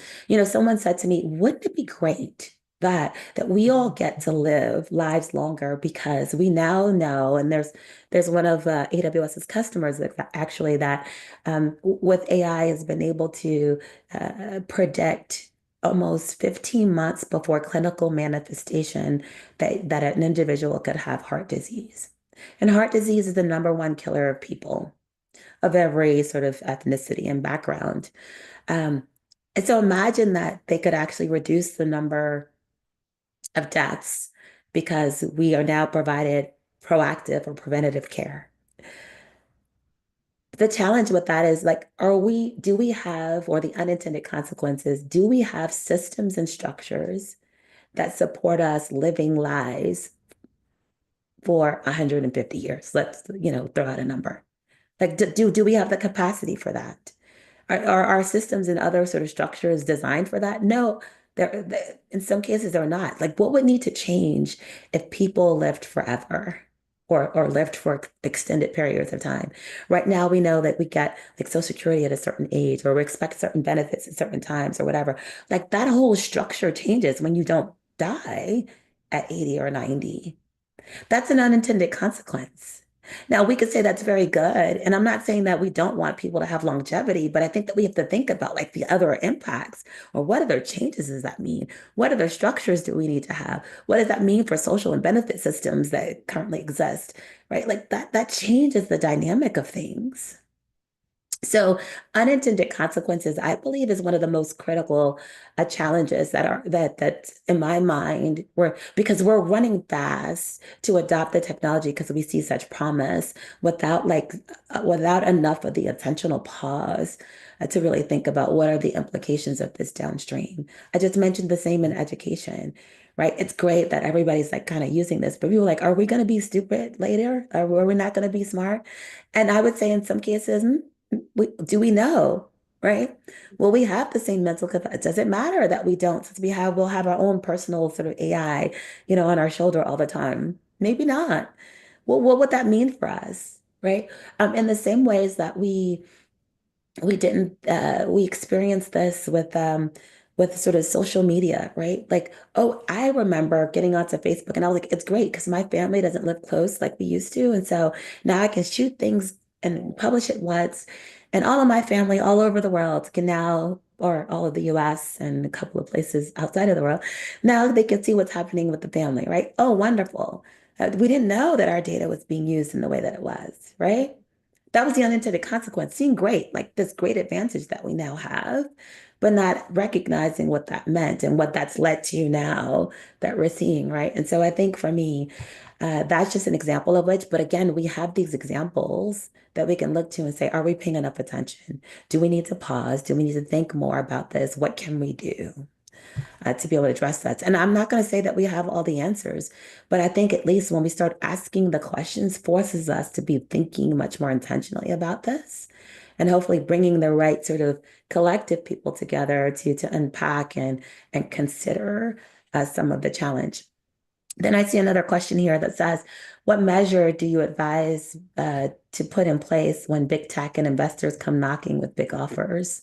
someone said to me, wouldn't it be great that we all get to live lives longer because we now know, and there's one of AWS's customers that actually that with AI has been able to predict almost 15 months before clinical manifestation that an individual could have heart disease. And heart disease is the number one killer of people of every sort of ethnicity and background. Um, and so imagine that they could actually reduce the number of deaths because we are now provided proactive or preventative care. The challenge with that is like, do we have, or the unintended consequences, do we have systems and structures that support us living lives for 150 years? Let's, throw out a number. Like, do we have the capacity for that? Are our systems and other sort of structures designed for that? No, in some cases they're not. Like, what would need to change if people lived forever or lived for extended periods of time? Right now, we know that we get like Social Security at a certain age, or we expect certain benefits at certain times, or whatever. Like that whole structure changes when you don't die at 80 or 90. That's an unintended consequence. Now, we could say that's very good. And I'm not saying that we don't want people to have longevity, but I think that we have to think about like the other impacts or what other changes does that mean? What other structures do we need to have? What does that mean for social and benefit systems that currently exist, right? Like that changes the dynamic of things. So unintended consequences, I believe, is one of the most critical challenges that in my mind, because we're running fast to adopt the technology because we see such promise without enough of the intentional pause to really think about what are the implications of this downstream. I just mentioned the same in education, right? It's great that everybody's like kind of using this, but people are like, are we going to be stupid later? Or are we not going to be smart? And I would say in some cases, do we know, right? Will we have the same mental capacity? Does it matter that we don't, since we'll have our own personal sort of AI, on our shoulder all the time? Maybe not. Well, what would that mean for us, right? In the same ways that we didn't we experienced this with sort of social media, right? Like, oh, I remember getting onto Facebook and I was like, it's great because my family doesn't live close like we used to. And so now I can shoot things and publish it once. And all of my family all over the world can now, or all of the US and a couple of places outside of the world, now they can see what's happening with the family, right? Oh, wonderful. We didn't know that our data was being used in the way that it was, right? That was the unintended consequence. Seeing great, like this great advantage that we now have. but not recognizing what that meant and what that's led to now that we're seeing, right? And so I think for me, that's just an example of which, but again, we have these examples that we can look to and say, are we paying enough attention? Do we need to pause? Do we need to think more about this? What can we do? To be able to address that. And I'm not going to say that we have all the answers, but I think at least when we start asking the questions, forces us to be thinking much more intentionally about this, and hopefully bringing the right sort of collective people together to unpack and consider some of the challenge. Then I see another question here that says, what measure do you advise to put in place when big tech and investors come knocking with big offers?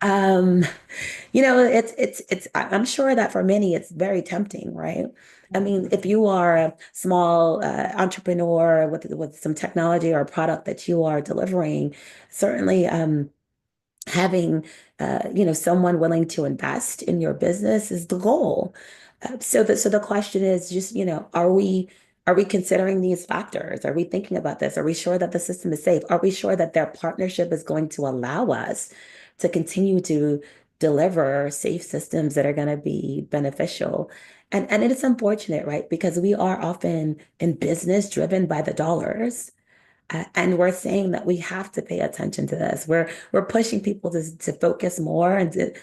Um, I'm sure that for many, it's very tempting, right? I mean, if you are a small entrepreneur with some technology or a product that you are delivering, certainly having someone willing to invest in your business is the goal. So the question is just, are we considering these factors? Are we thinking about this? Are we sure that the system is safe? Are we sure that their partnership is going to allow us to continue to deliver safe systems that are going to be beneficial? And it is unfortunate, right? Because we are often in business driven by the dollars. And we're saying that we have to pay attention to this. We're pushing people to focus more. And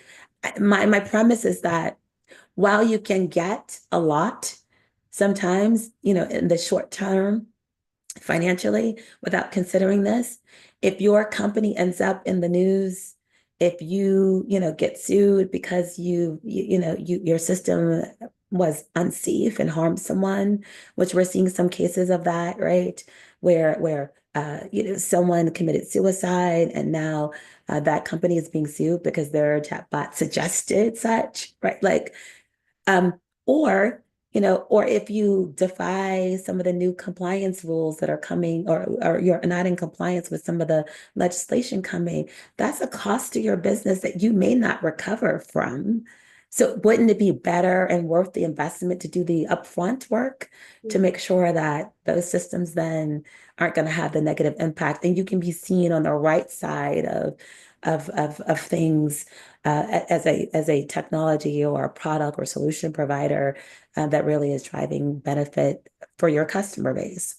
my premise is that while you can get a lot, sometimes, in the short term, financially, without considering this, if your company ends up in the news, if get sued because your system was unsafe and harmed someone, which we're seeing some cases of that, right? Where someone committed suicide and now that company is being sued because their chatbot suggested such, right? Like um, or, or if you defy some of the new compliance rules that are coming, or you're not in compliance with some of the legislation coming, that's a cost to your business that you may not recover from. So wouldn't it be better and worth the investment to do the upfront work to make sure that those systems then aren't going to have the negative impact and you can be seen on the right side of things as a technology or a product or solution provider that really is driving benefit for your customer base.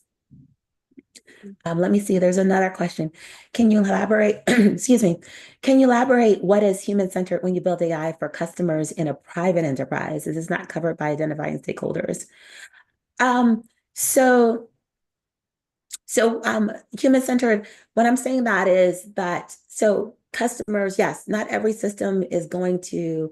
Let me see, there's another question. Can you elaborate, excuse me, can you elaborate what is human-centered when you build AI for customers in a private enterprise? This is not covered by identifying stakeholders. Um, so human-centered, what I'm saying that is that, so customers, yes, not every system is going to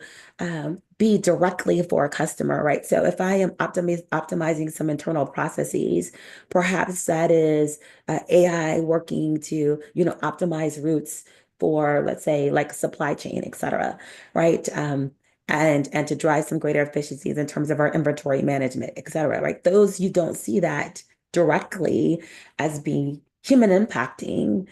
be directly for a customer, right? So if I am optimizing some internal processes, perhaps that is AI working to, optimize routes for, let's say, like supply chain, et cetera, right? And to drive some greater efficiencies in terms of our inventory management, et cetera, right? Those, you don't see that directly as being human impacting,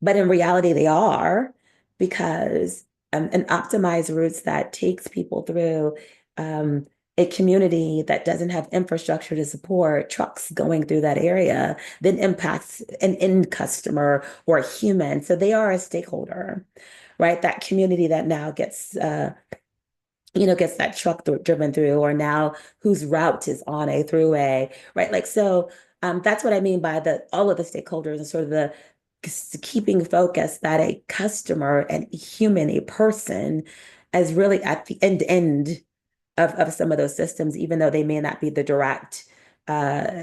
but in reality they are, because an optimized routes that takes people through a community that doesn't have infrastructure to support trucks going through that area then impacts an end customer or a human. So they are a stakeholder, right? That community that now gets that truck driven through, or now whose route is on a throughway, right? Like, so that's what I mean by all of the stakeholders and sort of the keeping focus that a customer and a human, a person, is really at the end of some of those systems, even though they may not be the direct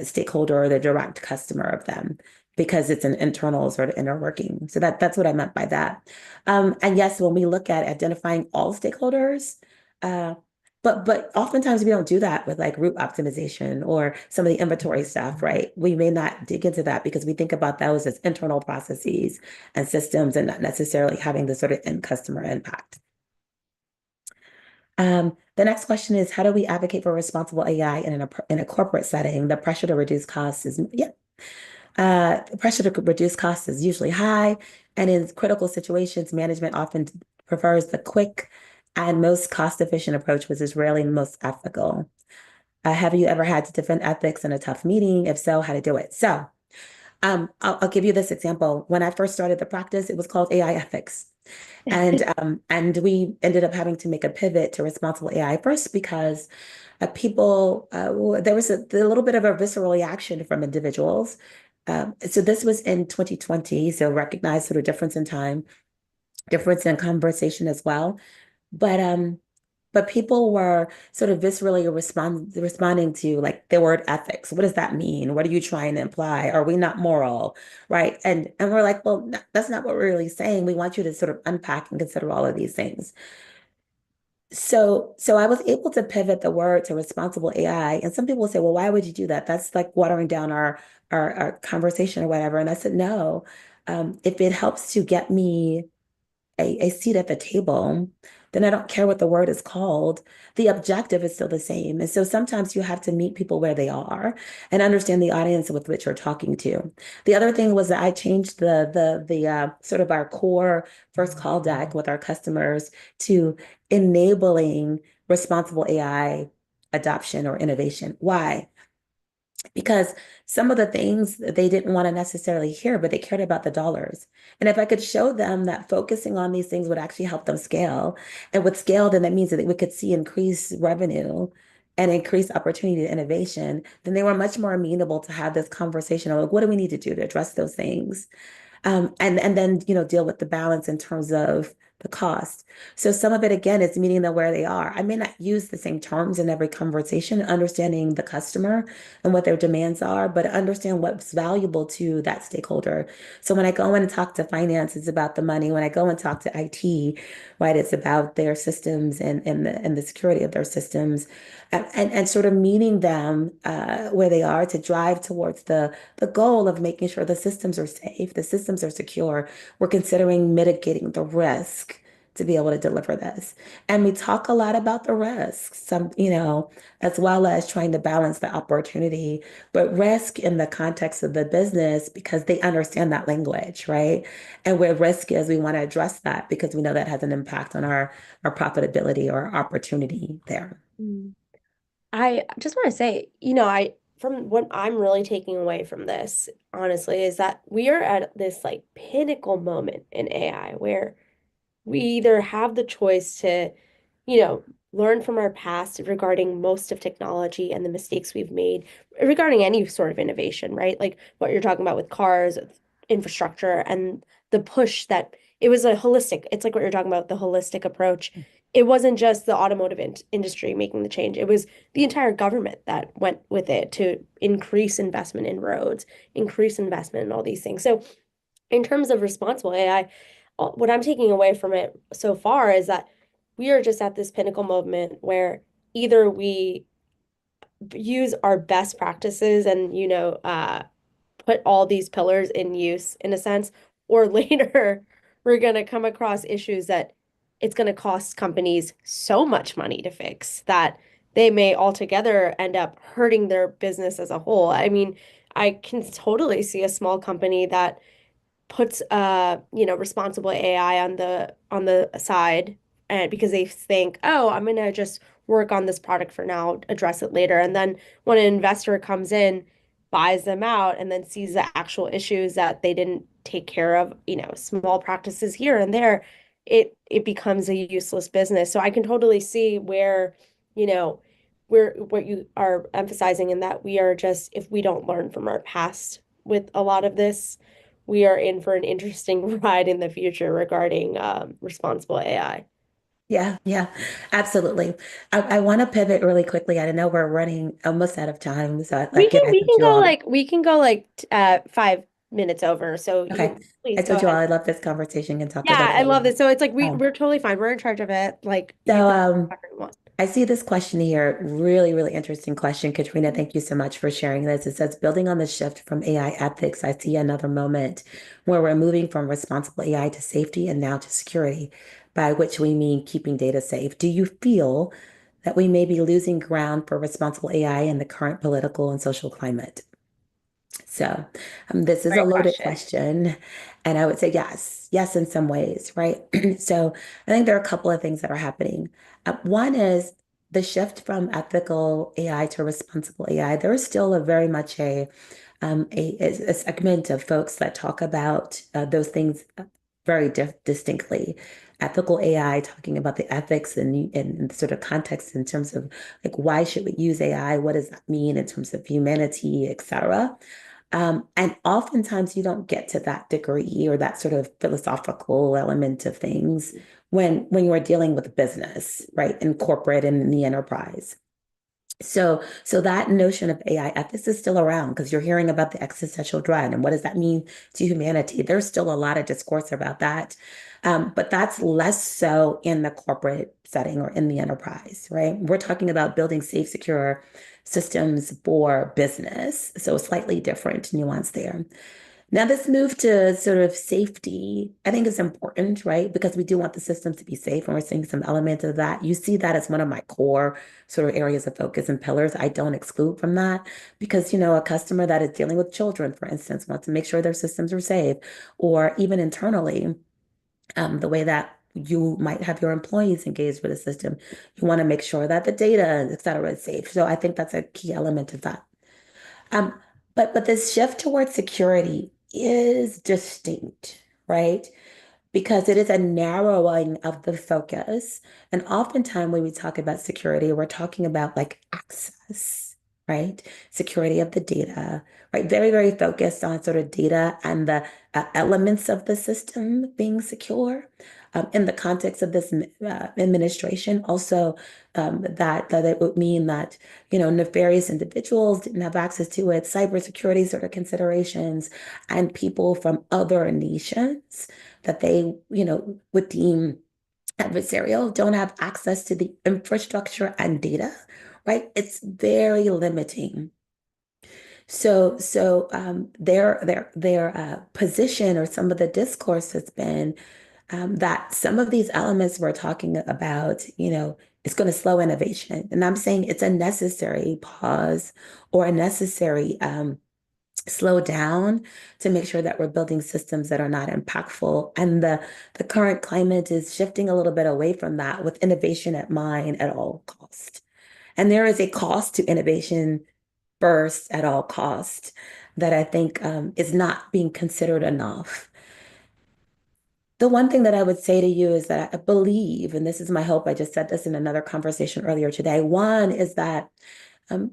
stakeholder or the direct customer of them, because it's an internal sort of inner working. So that's what I meant by that. And yes, when we look at identifying all stakeholders, uh, but oftentimes we don't do that with like route optimization or some of the inventory stuff, right? We may not dig into that because we think about those as internal processes and systems and not necessarily having the sort of end customer impact. The next question is, how do we advocate for responsible AI in a corporate setting? The pressure to reduce costs is, yeah. The pressure to reduce costs is usually high, and in critical situations, management often prefers the quick and most cost-efficient approach, which is rarely the most ethical. Have you ever had to defend ethics in a tough meeting? If so, how to do it? So I'll give you this example. When I first started the practice, it was called AI ethics. And we ended up having to make a pivot to responsible AI first because there was a little bit of a visceral reaction from individuals. So this was in 2020, so recognize sort of difference in time, difference in conversation as well. But but people were sort of viscerally responding to like the word ethics. What does that mean? What are you trying to imply? Are we not moral? Right. And we're like, well, that's not what we're really saying. We want you to sort of unpack and consider all of these things. So I was able to pivot the word to responsible AI. And some people say, well, why would you do that? That's like watering down our conversation or whatever. And I said, no, if it helps to get me a seat at the table, then I don't care what the word is called. The objective is still the same. And so sometimes you have to meet people where they are and understand the audience with which you're talking to. The other thing was that I changed the sort of our core first call deck with our customers to enabling responsible AI adoption or innovation. Why? Because some of the things they didn't want to necessarily hear, but they cared about the dollars. And if I could show them that focusing on these things would actually help them scale, and with scale, then that means that we could see increased revenue and increased opportunity to innovation, then they were much more amenable to have this conversation of like, what do we need to do to address those things? And then deal with the balance in terms of the cost. So some of it again is meeting them where they are. I may not use the same terms in every conversation, understanding the customer and what their demands are, but understand what's valuable to that stakeholder. So when I go in and talk to finance, it's about the money. When I go and talk to IT, right, it's about their systems and the security of their systems, and sort of meeting them where they are to drive towards the goal of making sure the systems are safe, the systems are secure. We're considering mitigating the risk to be able to deliver this. And we talk a lot about the risks, as well as trying to balance the opportunity, but risk in the context of the business because they understand that language, right? And where risk is, we want to address that because we know that has an impact on our profitability or opportunity there. Mm. I just want to say, I from what I'm really taking away from this, honestly, is that we are at this like pinnacle moment in AI where we either have the choice to, you know, learn from our past regarding most of technology and the mistakes we've made regarding any sort of innovation, right? Like what you're talking about with cars, infrastructure, and the push that it was a holistic, it's like what you're talking about, the holistic approach. It wasn't just the automotive industry making the change. It was the entire government that went with it to increase investment in roads, increase investment in all these things. So in terms of responsible AI, what I'm taking away from it so far is that we are just at this pinnacle moment where either we use our best practices and, put all these pillars in use in a sense, or later we're going to come across issues that it's going to cost companies so much money to fix that they may altogether end up hurting their business as a whole. I mean, I can totally see a small company that puts responsible AI on the side and because they think, "Oh, I'm going to just work on this product for now, address it later." And then when an investor comes in, buys them out and then sees the actual issues that they didn't take care of, small practices here and there, it becomes a useless business. So I can totally see where, you know, where what you are emphasizing in that we are just if we don't learn from our past with a lot of this we are in for an interesting ride in the future regarding responsible AI. Yeah, yeah, absolutely. I want to pivot really quickly. I know we're running almost out of time, so again, I We told can you go all. like 5 minutes over. So Okay, you I please go told you all ahead. I love this conversation and talk Yeah, about I love it. this. So it's like Um, we're totally fine. We're in charge of it. Like you so can um, whatever you want. I see this question here. Really, really interesting question. Katrina, thank you so much for sharing this. It says, building on the shift from AI ethics, I see another moment where we're moving from responsible AI to safety and now to security, by which we mean keeping data safe. Do you feel that we may be losing ground for responsible AI in the current political and social climate? So, this is a Great loaded question. question, and I would say yes, yes, in some ways, right? So, I think there are a couple of things that are happening. One is the shift from ethical AI to responsible AI. There is still a very much a segment of folks that talk about those things very distinctly. Ethical AI, talking about the ethics and sort of context in terms of like why should we use AI? What does that mean in terms of humanity, et cetera? And oftentimes you don't get to that degree or that sort of philosophical element of things when you are dealing with business, right, in corporate and in the enterprise. So that notion of AI ethics is still around because you're hearing about the existential dread and what does that mean to humanity? There's still a lot of discourse about that. But that's less so in the corporate setting or in the enterprise, right? We're talking about building safe, secure systems for business. So slightly different nuance there. Now, this move to sort of safety, I think is important, right? Because we do want the systems to be safe, and we're seeing some elements of that. You see that as one of my core sort of areas of focus and pillars. I don't exclude from that because, a customer that is dealing with children, for instance, wants to make sure their systems are safe, or even internally, the way that you might have your employees engaged with the system, you want to make sure that the data, et cetera, is safe. So I think that's a key element of that. Um, but this shift towards security is distinct, right? Because it is a narrowing of the focus. And oftentimes when we talk about security, we're talking about like access, right? Security of the data, right? Very, very focused on sort of data and the elements of the system being secure. In the context of this administration, also that it would mean that nefarious individuals didn't have access to it, cybersecurity sort of considerations, and people from other nations that they, would deem adversarial don't have access to the infrastructure and data, right? It's very limiting. So their position or some of the discourse has been that some of these elements we're talking about, it's going to slow innovation. And I'm saying it's a necessary pause or a necessary slow down to make sure that we're building systems that are not impactful. And the current climate is shifting a little bit away from that with innovation at mind at all cost. And there is a cost to innovation first at all cost that I think is not being considered enough. The one thing that I would say to you is that I believe, and this is my hope, I just said this in another conversation earlier today. One is that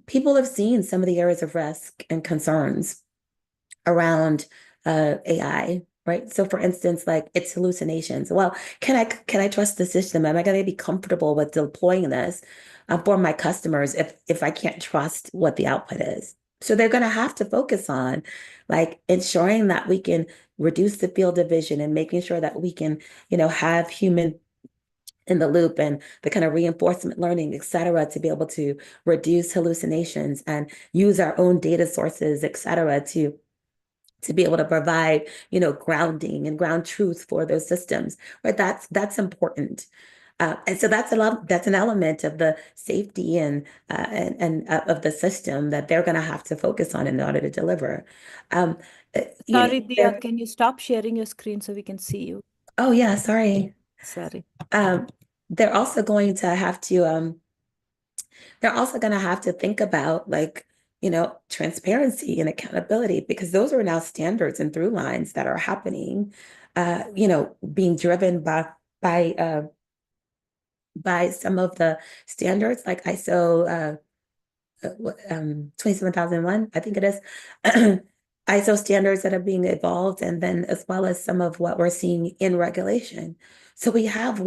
people have seen some of the areas of risk and concerns around AI, right? So for instance, like it's hallucinations. Well, can I trust the system? Am I going to be comfortable with deploying this for my customers if I can't trust what the output is? So they're going to have to focus on like ensuring that we can reduce the field of vision and making sure that we can, have human in the loop and the kind of reinforcement learning, et cetera, to be able to reduce hallucinations and use our own data sources, et cetera, to be able to provide, grounding and ground truth for those systems, right? That's important. And so that's an element of the safety and of the system that they're going to have to focus on in order to deliver. Um, Sorry, Diya, can you stop sharing your screen so we can see you? Oh yeah, sorry. Sorry. Um, they're also going to have to they're also going to have to think about like, transparency and accountability because those are now standards and through lines that are happening, being driven by some of the standards like ISO 27,001, I think it is, ISO standards that are being evolved, and then as well as some of what we're seeing in regulation. So we have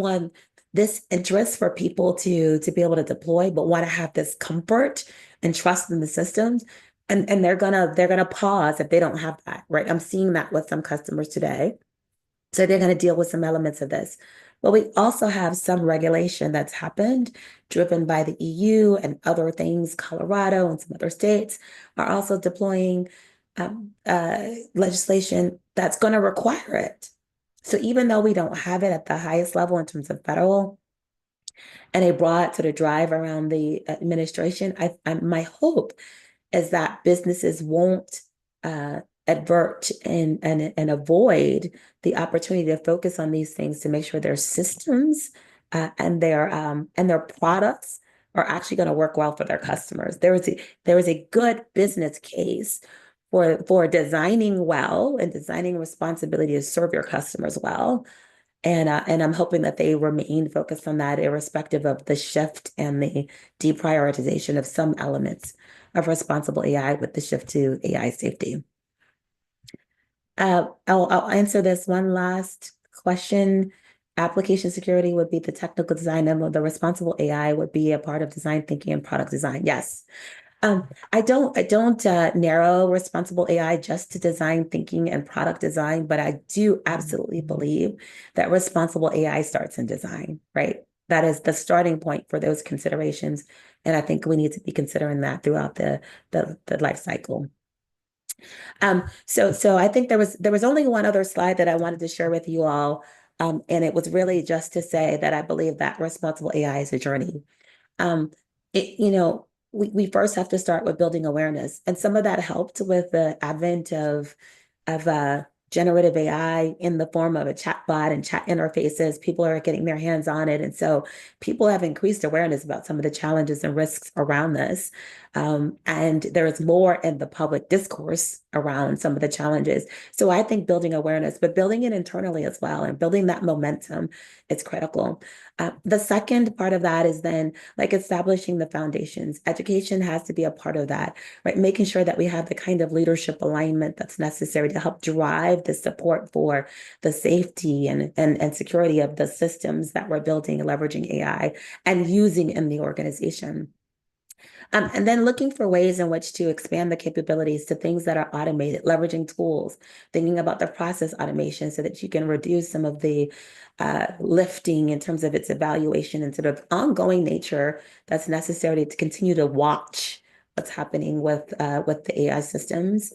this interest for people to be able to deploy, but want to have this comfort and trust in the systems. And they're gonna pause if they don't have that, right? I'm seeing that with some customers today. So they're going to deal with some elements of this. But we also have some regulation that's happened driven by the EU and other things. Colorado and some other states are also deploying legislation that's going to require it. So even though we don't have it at the highest level in terms of federal and a broad sort of drive around the administration, my hope is that businesses won't advert and avoid the opportunity to focus on these things to make sure their systems and their products are actually going to work well for their customers. There is a good business case for designing well and designing responsibility to serve your customers well. And I'm hoping that they remain focused on that, irrespective of the shift and the deprioritization of some elements of responsible AI with the shift to AI safety. I'll answer this one last question. Application security would be the technical design, and the responsible AI would be a part of design thinking and product design. Yes. I don't narrow responsible AI just to design thinking and product design, but I do absolutely believe that responsible AI starts in design, right? That is the starting point for those considerations. And I think we need to be considering that throughout the life cycle. So I think there was only one other slide that I wanted to share with you all. And it was really just to say that I believe that responsible AI is a journey. Um, we first have to start with building awareness. And some of that helped with the advent of generative AI in the form of a chatbot and chat interfaces. People are getting their hands on it. And so people have increased awareness about some of the challenges and risks around this. And there's more in the public discourse around some of the challenges. So I think building awareness, but building it internally as well, and building that momentum is critical. The second part of that is then like establishing the foundations. Education has to be a part of that, right? Making sure that we have the kind of leadership alignment that's necessary to help drive the support for the safety and security of the systems that we're building and leveraging AI and using in the organization. And then looking for ways in which to expand the capabilities to things that are automated, leveraging tools, thinking about the process automation so that you can reduce some of the lifting in terms of its evaluation and sort of ongoing nature that's necessary to continue to watch what's happening with the AI systems.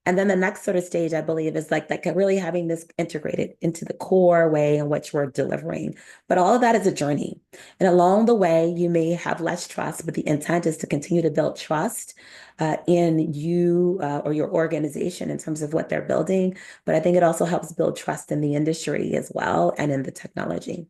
And then the next sort of stage, I believe, is like really having this integrated into the core way in which we're delivering. But all of that is a journey. And along the way, you may have less trust, but the intent is to continue to build trust in you or your organization in terms of what they're building. But I think it also helps build trust in the industry as well and in the technology.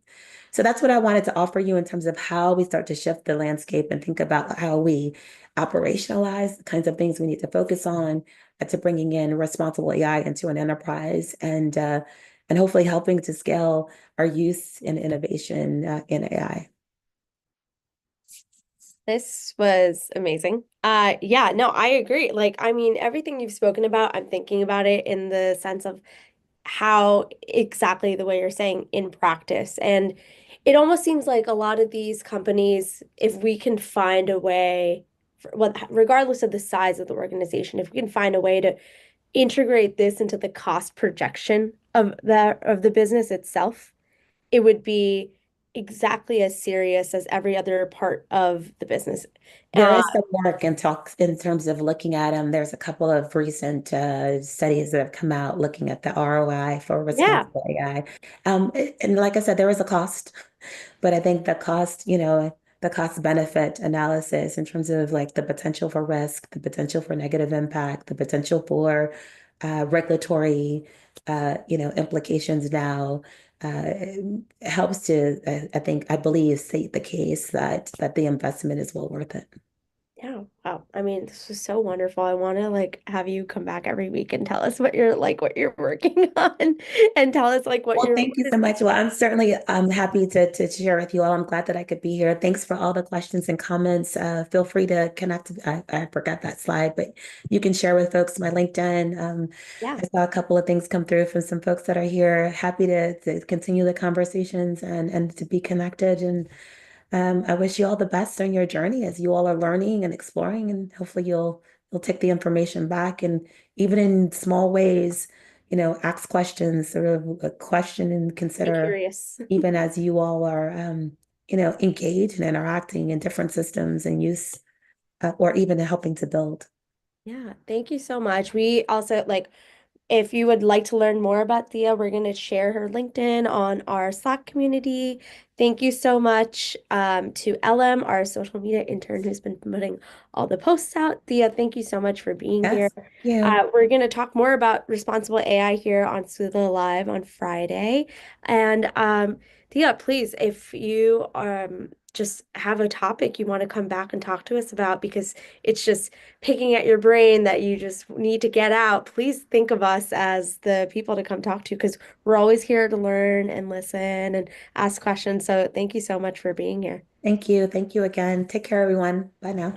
So that's what I wanted to offer you in terms of how we start to shift the landscape and think about how we operationalize the kinds of things we need to focus on to bringing in responsible AI into an enterprise and hopefully helping to scale our use and innovation in AI. This was amazing. Yeah, no, I agree. Like, I mean, everything you've spoken about, I'm thinking about it in the sense of how exactly the way you're saying in practice. And it almost seems like a lot of these companies, if we can find a way, regardless of the size of the organization, if we can find a way to integrate this into the cost projection of the business itself, it would be exactly as serious as every other part of the business. There is some work and talks in terms of looking at them. There's a couple of recent studies that have come out looking at the ROI for Yeah, responsible AI. And like I said, there is a cost, but I think the cost, the cost benefit analysis in terms of like the potential for risk, the potential for negative impact, the potential for regulatory, implications now uh, helps to, I believe, state the case that the investment is well worth it. yeah. Wow. I mean, this was so wonderful. I want to like have you come back every week and tell us what you're working on and tell us like what Well, you're thank you so much. Well, I'm certainly happy to share with you all. I'm glad that I could be here. Thanks for all the questions and comments. Feel free to connect. I forgot that slide, but you can share with folks my LinkedIn. yeah. I saw a couple of things come through from some folks that are here. Happy to continue the conversations and to be connected. And I wish you all the best on your journey as you all are learning and exploring, and hopefully you'll take the information back and even in small ways, ask questions, sort of a question and Be consider curious. even as you all are, engaged and interacting in different systems and use, or even helping to build. Yeah, thank you so much. We also like if you would like to learn more about Thea, we're going to share her LinkedIn on our Slack community. Thank you so much to LM, our social media intern who's been putting all the posts out. Thea, thank you so much for being here. Yes, yeah. We're going to talk more about responsible AI here on Sula Live on Friday. And Thea, please, if you just have a topic you want to come back and talk to us about because it's just picking at your brain that you just need to get out, please think of us as the people to come talk to because we're always here to learn and listen and ask questions. So thank you so much for being here. Thank you. Thank you again. Take care, everyone. Bye now.